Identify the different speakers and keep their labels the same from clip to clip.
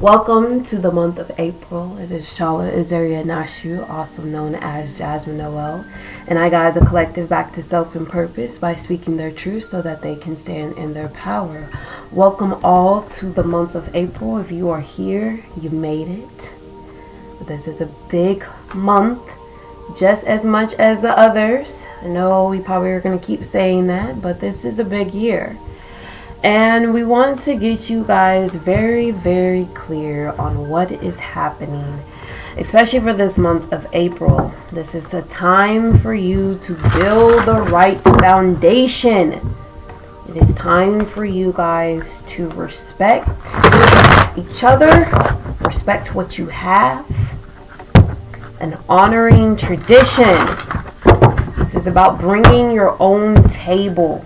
Speaker 1: Welcome to the month of April. It is Shala Azaria Nashu, also known as Jasmine Noel, and I guide the collective back to self and purpose by speaking their truth so that they can stand in their power. Welcome all to the month of April. If you are here, you made it. This is a big month, just as much as the others. I know we probably are going to keep saying that, but this is a big year. And we want to get you guys very, very clear on what is happening, especially for this month of April. This is the time for you to build the right foundation. It is time for you guys to respect each other, respect what you have, and honoring tradition. This is about bringing your own table,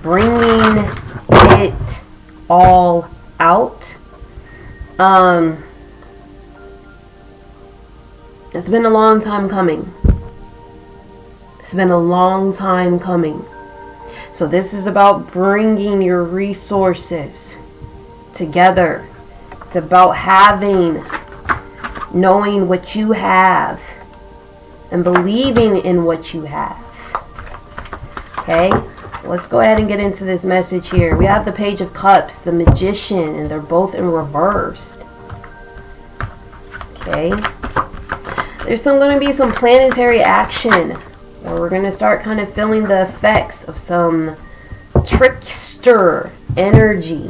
Speaker 1: bringing it all out. It's been a long time coming. It's been a long time coming. So this is about bringing your resources together. It's about knowing what you have and believing in what you have. Okay? Let's go ahead and get into this message here. We have the Page of Cups, the Magician, and they're both in reversed. Okay. There's going to be some planetary action where we're going to start kind of feeling the effects of some trickster energy,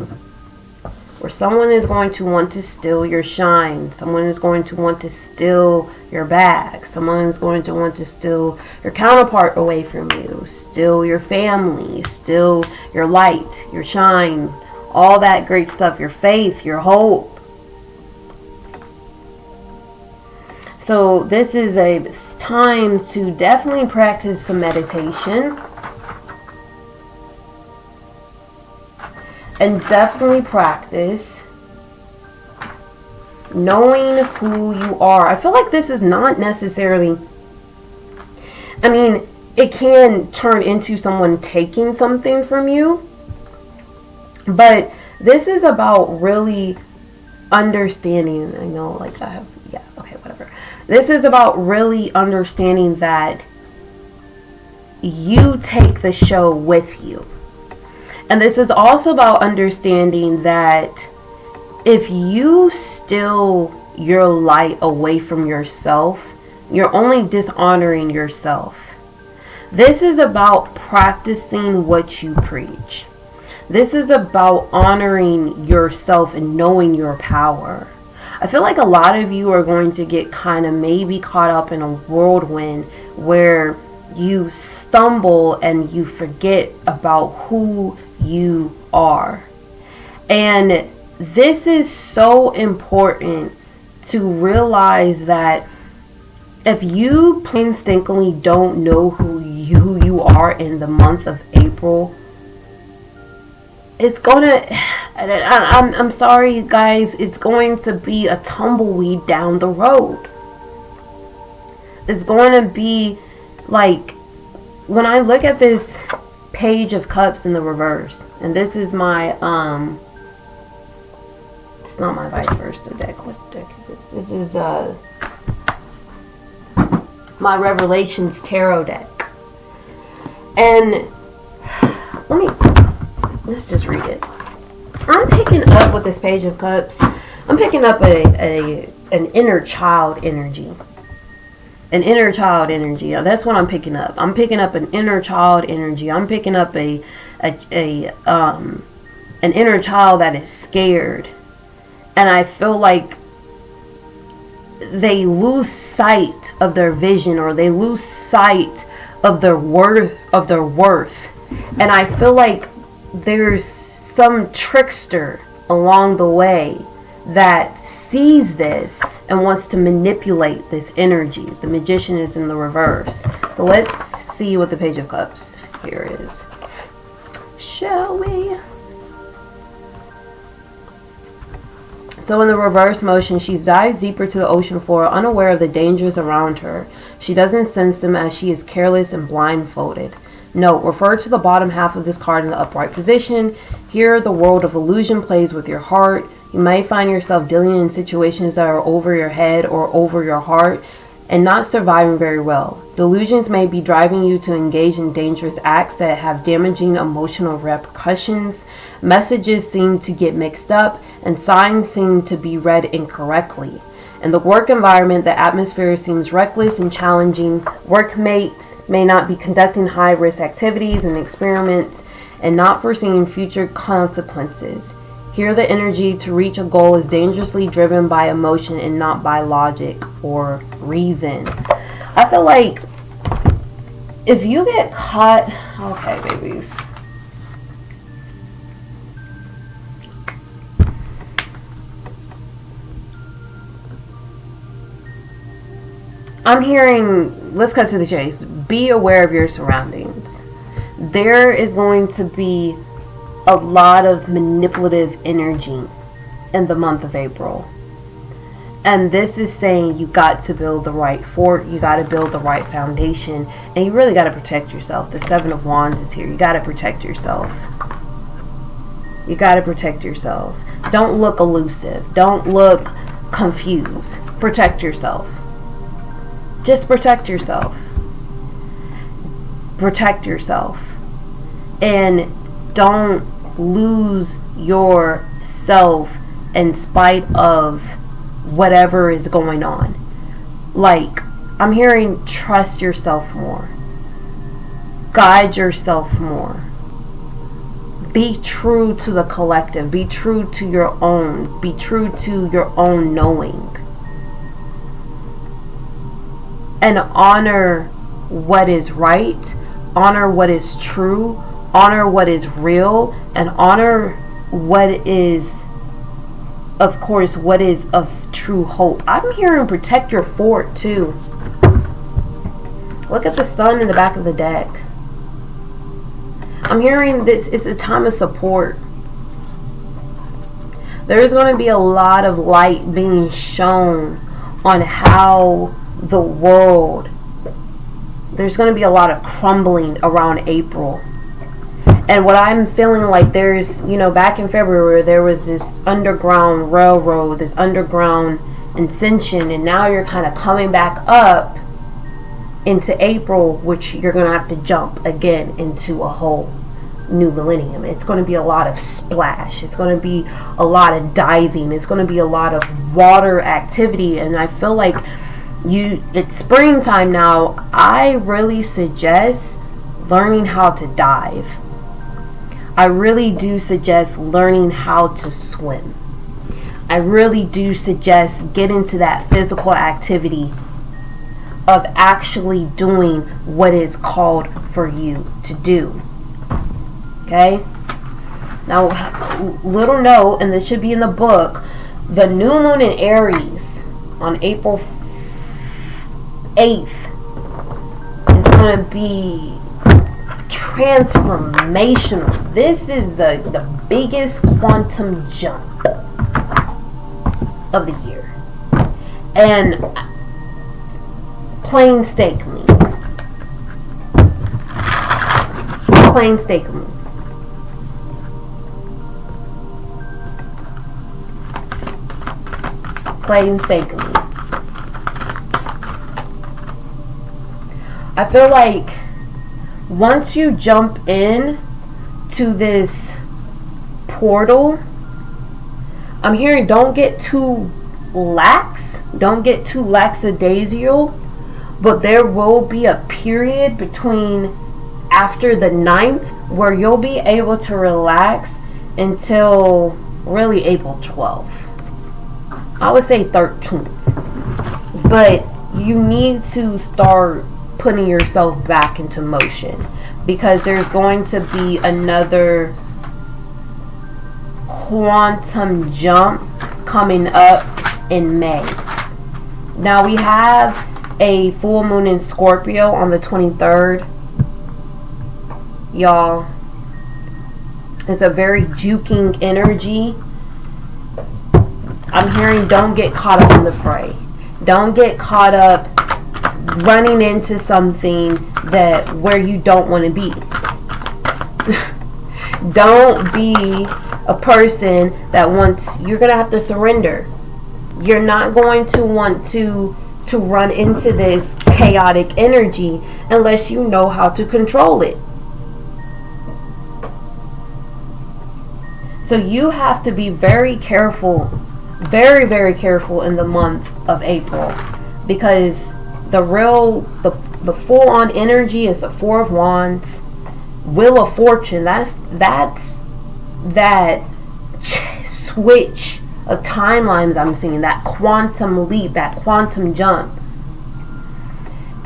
Speaker 1: where someone is going to want to steal your shine. Someone is going to want to steal your bag. Someone is going to want to steal your counterpart away from you. Steal your family. Steal your light, your shine. All that great stuff. Your faith, your hope. So this is a time to definitely practice some meditation. And definitely practice knowing who you are. I feel like this is not necessarily, it can turn into someone taking something from you, but this is about really understanding. I know, whatever. This is about really understanding that you take the show with you. And this is also about understanding that if you steal your light away from yourself, you're only dishonoring yourself. This is about practicing what you preach. This is about honoring yourself and knowing your power. I feel like a lot of you are going to get kind of maybe caught up in a whirlwind where you stumble and you forget about who you are. And this is so important to realize that if you painstakingly don't know who you are in the month of April, it's gonna, I'm sorry guys, it's going to be a tumbleweed down the road. It's going to be like, when I look at this Page of Cups in the reverse, and this is my it's not my vice versa deck. What deck is this? This is my Revelations Tarot deck. And let's just read it. I'm picking up with this Page of Cups, I'm picking up an inner child energy. An inner child energy. That's what I'm picking up. I'm picking up an inner child energy. I'm picking up an inner child that is scared. And I feel like they lose sight of their vision, or they lose sight of their worth. And I feel like there's some trickster along the way that sees this and wants to manipulate this energy. The Magician is in the reverse. So let's see what the Page of Cups here is. Shall we? So in the reverse motion, she dives deeper to the ocean floor, unaware of the dangers around her. She doesn't sense them as she is careless and blindfolded. Note, refer to the bottom half of this card in the upright position. Here, the world of illusion plays with your heart. You might find yourself dealing in situations that are over your head or over your heart and not surviving very well. Delusions may be driving you to engage in dangerous acts that have damaging emotional repercussions. Messages seem to get mixed up, and signs seem to be read incorrectly. In the work environment, the atmosphere seems reckless and challenging. Workmates may not be conducting high-risk activities and experiments and not foreseeing future consequences. Here, the energy to reach a goal is dangerously driven by emotion and not by logic or reason. I feel like if you get caught... Okay, babies. I'm hearing, let's cut to the chase. Be aware of your surroundings. There is going to be a lot of manipulative energy in the month of April. And this is saying you got to build the right fort, you got to build the right foundation, and you really got to protect yourself. The Seven of Wands is here. You got to protect yourself. You got to protect yourself. Don't look elusive. Don't look confused. Protect yourself. Just protect yourself. Protect yourself. And don't lose yourself in spite of whatever is going on. Like, I'm hearing trust yourself more. Guide yourself more. Be true to the collective. Be true to your own. Be true to your own knowing. And honor what is right. Honor what is true. Honor what is real, and honor what is, of course, what is of true hope. I'm hearing protect your fort too. Look at the sun in the back of the deck. I'm hearing this is a time of support. There's going to be a lot of light being shown on how the world, there's going to be a lot of crumbling around April. And what I'm feeling like there's, you know, back in February, there was this underground railroad, this underground ascension, and now you're kind of coming back up into April, which you're going to have to jump again into a whole new millennium. It's going to be a lot of splash. It's going to be a lot of diving. It's going to be a lot of water activity. And I feel like it's springtime now. I really suggest learning how to dive. I really do suggest learning how to swim. I really do suggest get into that physical activity of actually doing what is called for you to do. Okay? Now, little note, and this should be in the book, the new moon in Aries on April 8th is going to be transformational. This is the biggest quantum jump of the year. And painstakingly. Painstakingly. Painstakingly. I feel like once you jump in to this portal, I'm hearing don't get too lax. Don't get too lackadaisical. But there will be a period between after the 9th where you'll be able to relax until really April 12th. I would say 13th. But you need to start putting yourself back into motion, because there's going to be another quantum jump coming up in May. Now we have a full moon in Scorpio on the 23rd. Y'all, it's a very juking energy. I'm hearing don't get caught up in the fray. Don't get caught up running into something where you don't want to be. Don't be a person that wants, you're going to have to surrender. You're not going to want to run into this chaotic energy unless you know how to control it. So you have to be very careful, very, very careful in the month of April, because the full-on energy is the Four of Wands, Wheel of Fortune. That's that switch of timelines I'm seeing, that quantum leap, that quantum jump.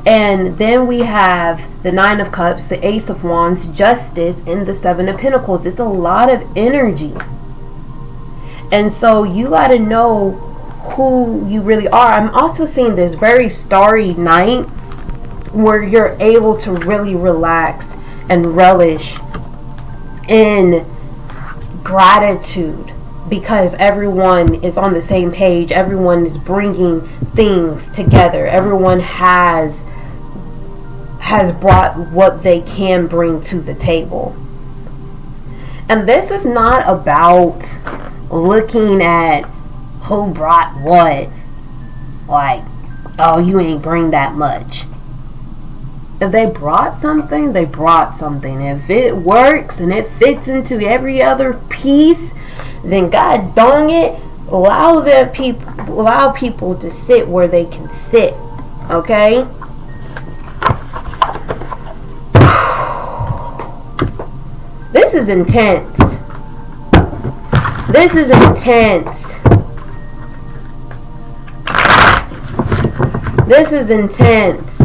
Speaker 1: And then we have the Nine of Cups, the Ace of Wands, Justice, and the Seven of Pentacles. It's a lot of energy. And so you got to know who you really are. I'm also seeing this very starry night where you're able to really relax and relish in gratitude, because everyone is on the same page. Everyone is bringing things together. Everyone has brought what they can bring to the table. And this is not about looking at who brought what, like, oh, you ain't bring that much. If they brought something, they brought something. If it works and it fits into every other piece, then God dang it, allow people to sit where they can sit. Okay? This is intense. This is intense. This is intense.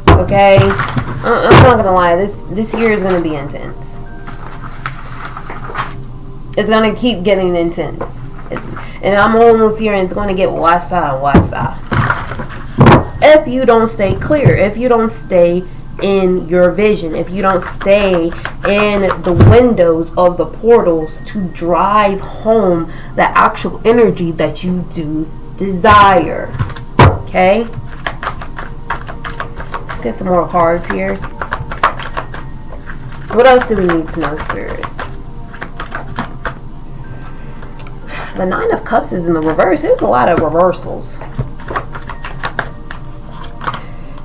Speaker 1: Okay? I'm not gonna lie, this year is gonna be intense. It's gonna keep getting intense. And I'm almost here, and it's gonna get wasa. If you don't stay clear, if you don't stay in your vision, if you don't stay in the windows of the portals to drive home the actual energy that you do desire. Okay? Let's get some more cards here. What else do we need to know, Spirit? The Nine of Cups is in the reverse. There's a lot of reversals.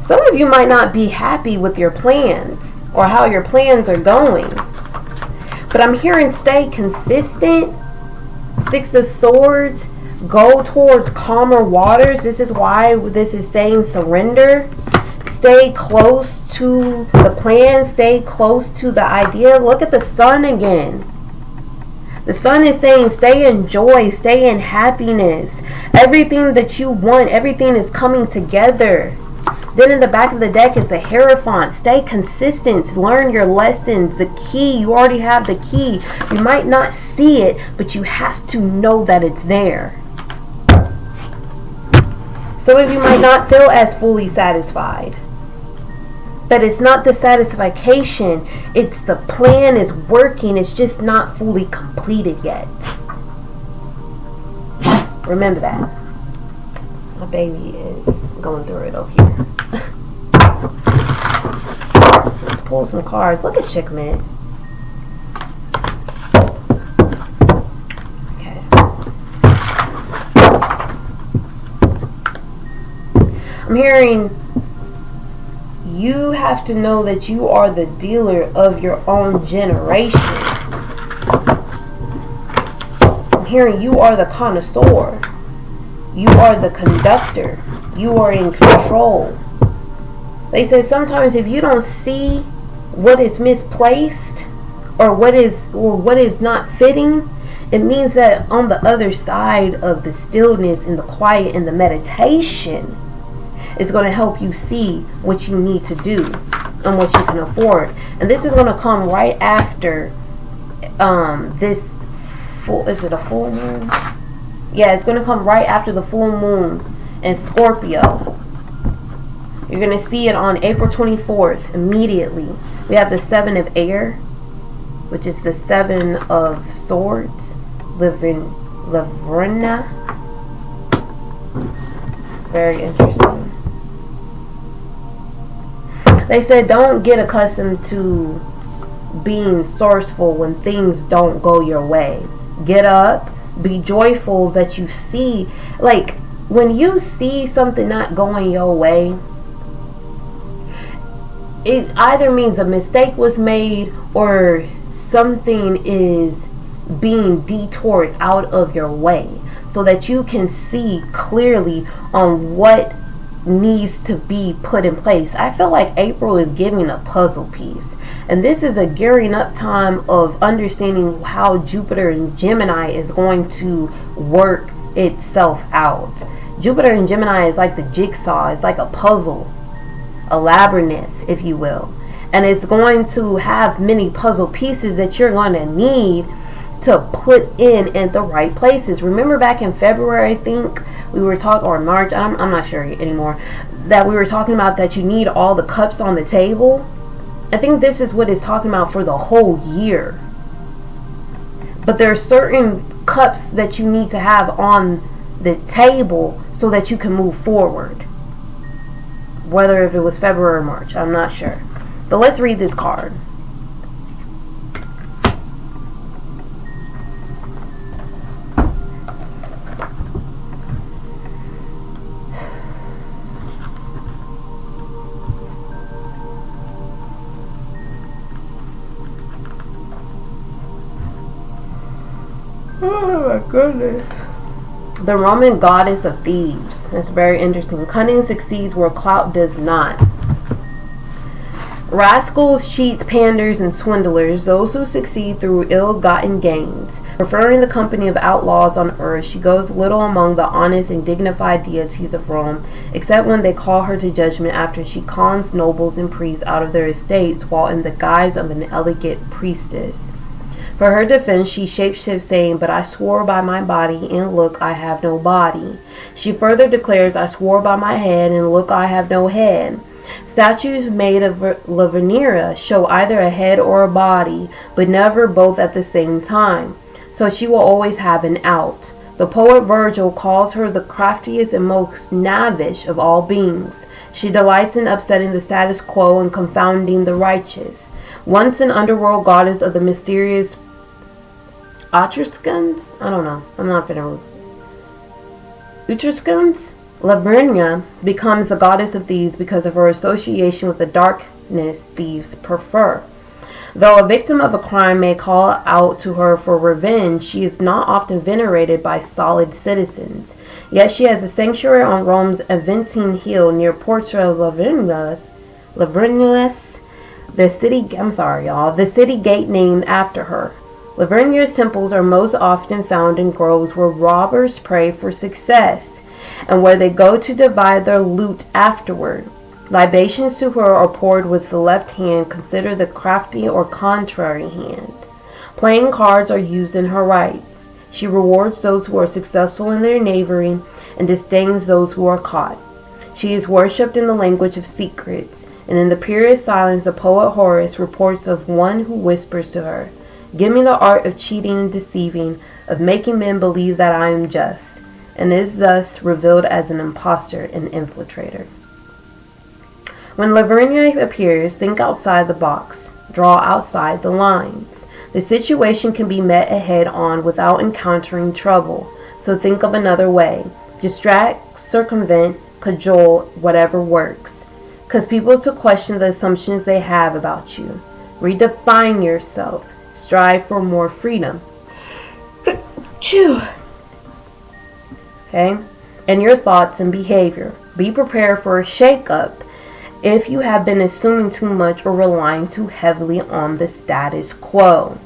Speaker 1: Some of you might not be happy with your plans or how your plans are going. But I'm hearing stay consistent. Six of Swords. Go towards calmer waters. This is why this is saying surrender. Stay close to the plan. Stay close to the idea. Look at the sun again. The sun is saying stay in joy. Stay in happiness. Everything that you want, everything is coming together. Then in the back of the deck is the Hierophant. Stay consistent. Learn your lessons. The key. You already have the key. You might not see it, but you have to know that it's there. Some of you might not feel as fully satisfied. But it's not the satisfaction. It's the plan is working. It's just not fully completed yet. Remember that. My baby is going through it over here. Let's pull some cards. Look at Shikmet. Okay. I'm hearing you have to know that you are the dealer of your own generation. I'm hearing you are the connoisseur. You are the conductor. You are in control. They say sometimes if you don't see what is misplaced or what is not fitting, it means that on the other side of the stillness and the quiet and the meditation is going to help you see what you need to do and what you can afford. And this is going to come right after this full, is it a full moon? Yeah, it's going to come right after the full moon in Scorpio. You're going to see it on April 24th immediately. We have the Seven of Air, which is the Seven of Swords, Lavrina. Very interesting. They said don't get accustomed to being sourceful when things don't go your way. Get up, be joyful that you see. Like, when you see something not going your way, it either means a mistake was made or something is being detoured out of your way, so that you can see clearly on what needs to be put in place. I feel like April is giving a puzzle piece, and this is a gearing up time of understanding how Jupiter and Gemini is going to work itself out. Jupiter and Gemini is like the jigsaw. It's like a puzzle, a labyrinth, if you will, and it's going to have many puzzle pieces that you're going to need to put in the right places. Remember back in February, I think we were talking, or March, I'm not sure anymore, that we were talking about that you need all the cups on the table. I think this is what it's talking about for the whole year. But there are certain cups that you need to have on the table so that you can move forward. Whether if it was February or March, I'm not sure. But let's read this card. Oh my goodness. The Roman goddess of thieves. That's very interesting. Cunning succeeds where clout does not. Rascals, cheats, panders, and swindlers, those who succeed through ill-gotten gains. Preferring the company of outlaws on earth, she goes little among the honest and dignified deities of Rome, except when they call her to judgment after she cons nobles and priests out of their estates while in the guise of an elegant priestess. For her defense, she shapeshifts, saying, "But I swore by my body, and look, I have no body." She further declares, "I swore by my head, and look, I have no head." Statues made of Lavinia show either a head or a body, but never both at the same time. So she will always have an out. The poet Virgil calls her the craftiest and most knavish of all beings. She delights in upsetting the status quo and confounding the righteous. Once an underworld goddess of the mysterious Etruscans? I don't know. I'm not familiar. Etruscans? Lavinia becomes the goddess of thieves because of her association with the darkness thieves prefer. Though a victim of a crime may call out to her for revenge, she is not often venerated by solid citizens. Yet she has a sanctuary on Rome's Aventine Hill near Porta Lavinius, the city gate named after her. Lavinia's temples are most often found in groves where robbers pray for success, and where they go to divide their loot afterward. Libations to her are poured with the left hand, considered the crafty or contrary hand. Playing cards are used in her rites. She rewards those who are successful in their knavery and disdains those who are caught. She is worshipped in the language of secrets, and in the period of silence the poet Horace reports of one who whispers to her, "Give me the art of cheating and deceiving, of making men believe that I am just," and is thus revealed as an impostor and infiltrator. When Lavinia appears, think outside the box. Draw outside the lines. The situation can be met head on without encountering trouble, so think of another way. Distract, circumvent, cajole, whatever works. Cause people to question the assumptions they have about you. Redefine yourself. Strive for more freedom. Okay? And your thoughts and behavior. Be prepared for a shake-up if you have been assuming too much or relying too heavily on the status quo.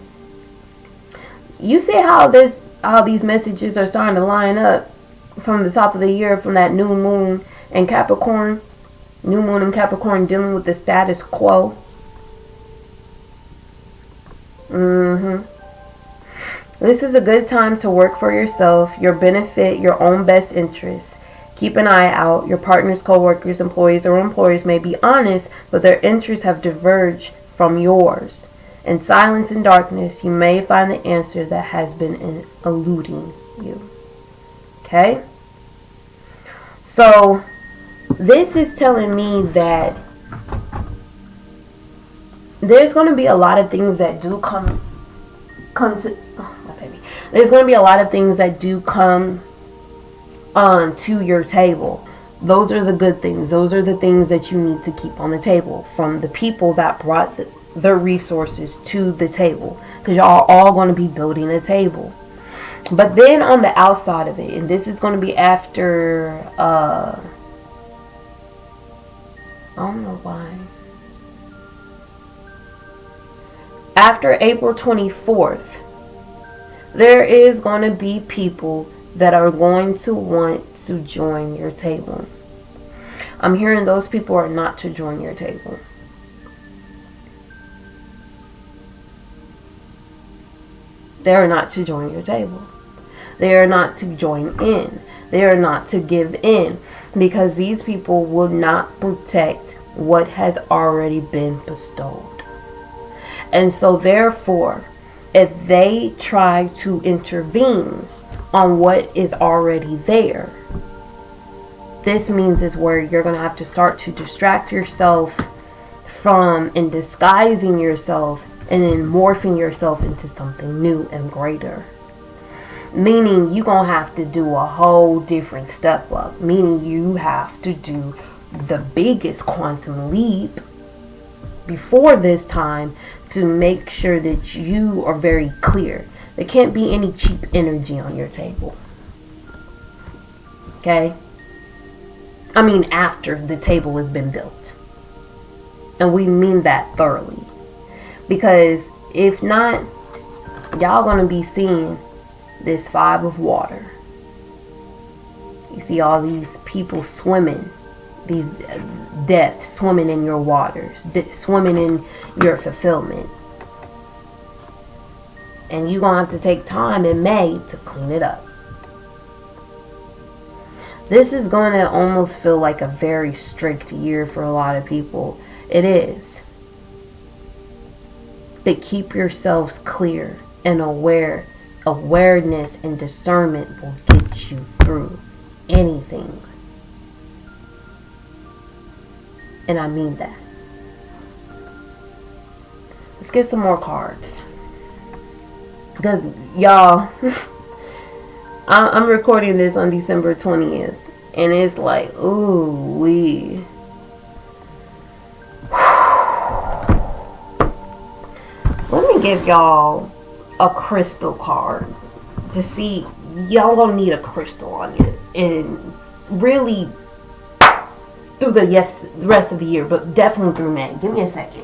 Speaker 1: You see how these messages are starting to line up from the top of the year, from that new moon and Capricorn. New moon and Capricorn dealing with the status quo. This is a good time to work for yourself, your benefit, your own best interests. Keep an eye out. Your partners, co-workers, employees, or employers may be honest, but their interests have diverged from yours. In silence and darkness, you may find the answer that has been eluding you. Okay? So, this is telling me that there's going to be a lot of things that do come to, oh, my baby. There's going to be a lot of things that do come to your table. Those are the good things. Those are the things that you need to keep on the table from the people that brought their resources to the table, because y'all all going to be building a table. But then on the outside of it, and this is going to be after I don't know why, after April 24th, there is going to be people that are going to want to join your table. I'm hearing those people are not to join your table. They are not to join your table. They are not to join in. They are not to give in, because these people will not protect what has already been bestowed. And so therefore, if they try to intervene on what is already there, this means is where you're going to have to start to distract yourself from and disguising yourself and then morphing yourself into something new and greater. Meaning you're going to have to do a whole different step up. Meaning you have to do the biggest quantum leap before this time to make sure that you are very clear. There can't be any cheap energy on your table. Okay? I mean, after the table has been built. And we mean that thoroughly. Because if not, y'all gonna be seeing this 5 of water. You see all these people swimming. These deaths swimming in your waters. Swimming in your fulfillment. And you're gonna have to take time in May to clean it up. This is going to almost feel like a very strict year for a lot of people. It is. But keep yourselves clear and aware. Awareness and discernment will get you through anything. And I mean that. Let's get some more cards. Because y'all, I'm recording this on December 20th. And it's like, ooh, wee. Let me give y'all a crystal card to see. Y'all gonna need a crystal on you. And really through the rest of the year. But definitely through May. Give me a second.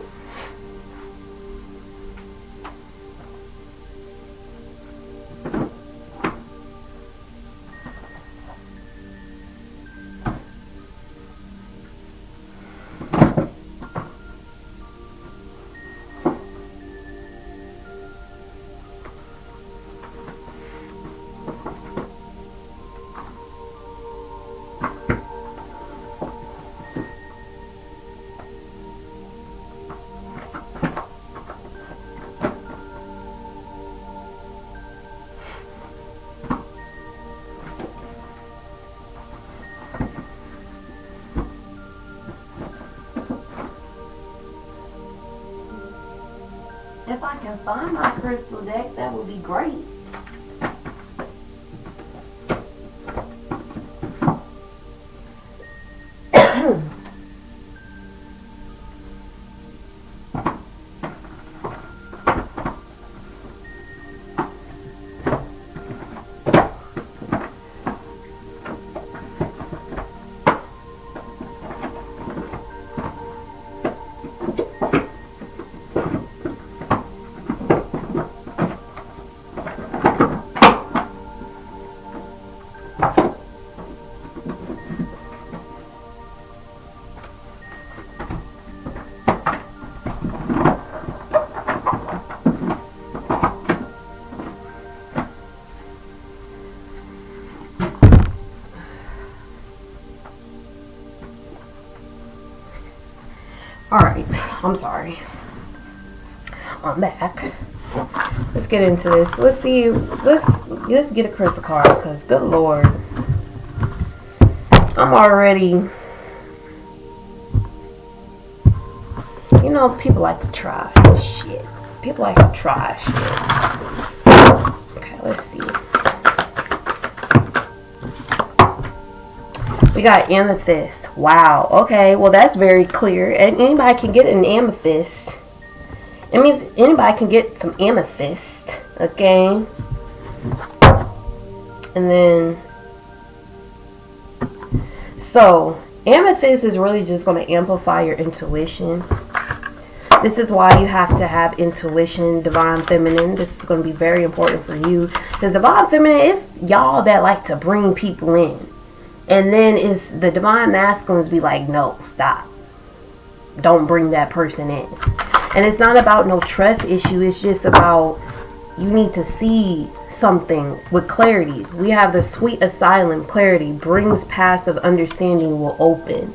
Speaker 1: If I can find my crystal deck, that would be great. Alright, I'm sorry. I'm back. Let's get into this. Let's see. Let's get a crystal card, because good Lord, I'm already, you know, people like to try shit. People like to try shit. Okay, let's see. We got amethyst. Wow. Okay, well that's very clear. And anybody can get an amethyst. I mean, anybody can get some amethyst. Okay. And then, so amethyst is really just going to amplify your intuition. This is why you have to have intuition, divine feminine. This is going to be very important for you, because divine feminine is y'all that like to bring people in. And then it's the divine masculines be like, no, stop. Don't bring that person in. And it's not about no trust issue. It's just about you need to see something with clarity. We have the sweet asylum. Clarity brings passive understanding will open.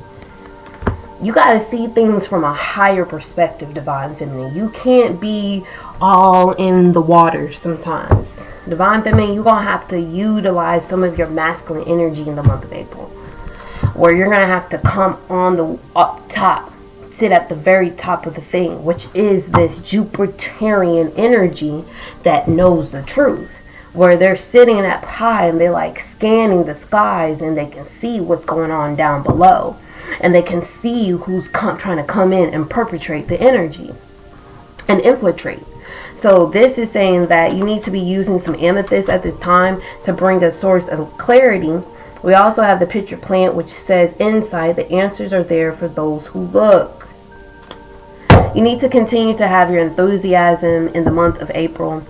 Speaker 1: You got to see things from a higher perspective, divine feminine. You can't be all in the water sometimes. Divine feminine, you're going to have to utilize some of your masculine energy in the month of April, where you're going to have to come on the up top, sit at the very top of the thing, which is this Jupiterian energy that knows the truth, where they're sitting up high and they're like scanning the skies and they can see what's going on down below. And they can see who's trying to come in and perpetrate the energy and infiltrate. So this is saying that you need to be using some amethyst at this time to bring a source of clarity. We also have the picture plant, which says insight. The answers are there for those who look. You need to continue to have your enthusiasm in the month of April.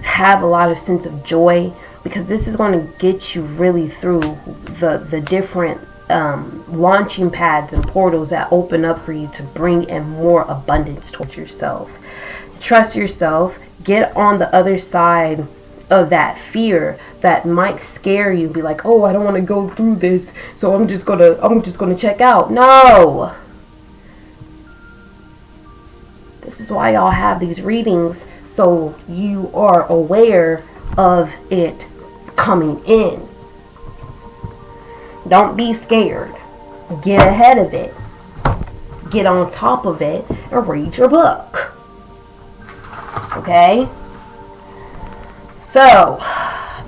Speaker 1: Have a lot of sense of joy, because this is going to get you really through the different launching pads and portals that open up for you to bring in more abundance towards yourself. Trust yourself. Get on the other side of that fear that might scare you. Be like, oh, I don't want to go through this, so I'm just gonna check out. No. This is why y'all have these readings, so you are aware of it coming in. Don't be scared. Get ahead of it. Get on top of it and read your book. Okay? So,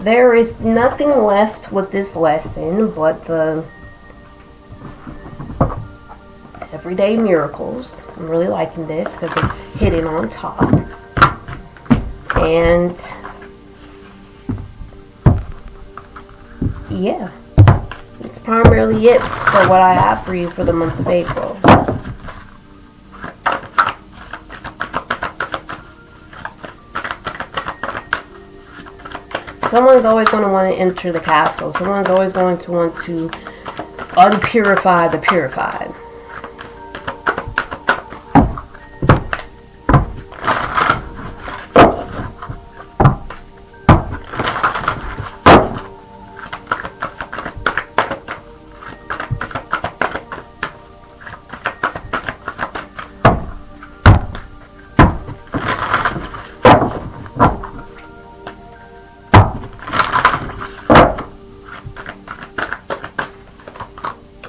Speaker 1: there is nothing left with this lesson but the everyday miracles. I'm really liking this because it's hitting on top. And yeah. It's primarily it for what I have for you for the month of April. Someone's always going to want to enter the castle. Someone's always going to want to unpurify the purified.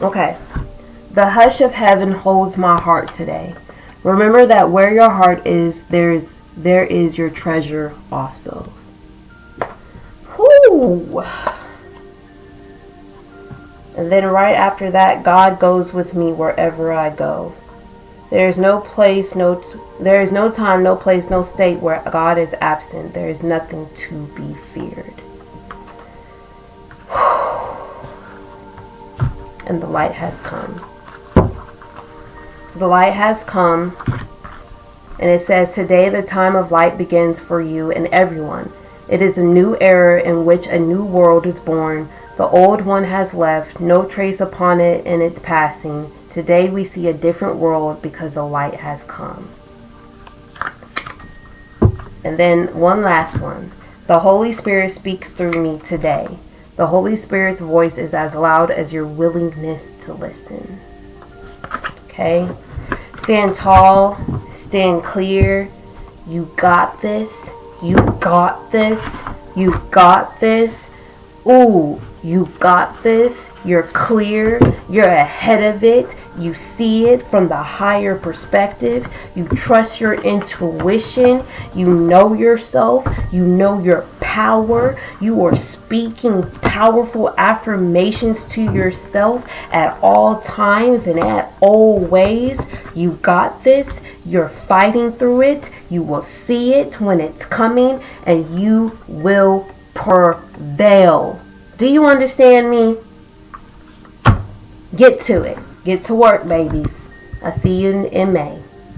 Speaker 1: Okay. The hush of heaven holds my heart today. Remember that where your heart is, there is your treasure also. Whoo! And then right after that, God goes with me wherever I go. There is no place, there is no time, no place, no state where God is absent. There is nothing to be feared. And the light has come. The light has come. And it says, today the time of light begins for you and everyone. It is a new era in which a new world is born. The old one has left, no trace upon it in its passing. Today we see a different world because the light has come. And then one last one. The Holy Spirit speaks through me today. The Holy Spirit's voice is as loud as your willingness to listen. Okay? Stand tall. Stand clear. You got this. You got this. You got this. Ooh, you got this. You're clear. You're ahead of it. You see it from the higher perspective. You trust your intuition. You know yourself. You know your power. You are speaking powerful affirmations to yourself at all times and at all ways. You got this. You're fighting through it. You will see it when it's coming, and you will prevail. Do you understand me? Get to it. Get to work, babies. I'll see you in May.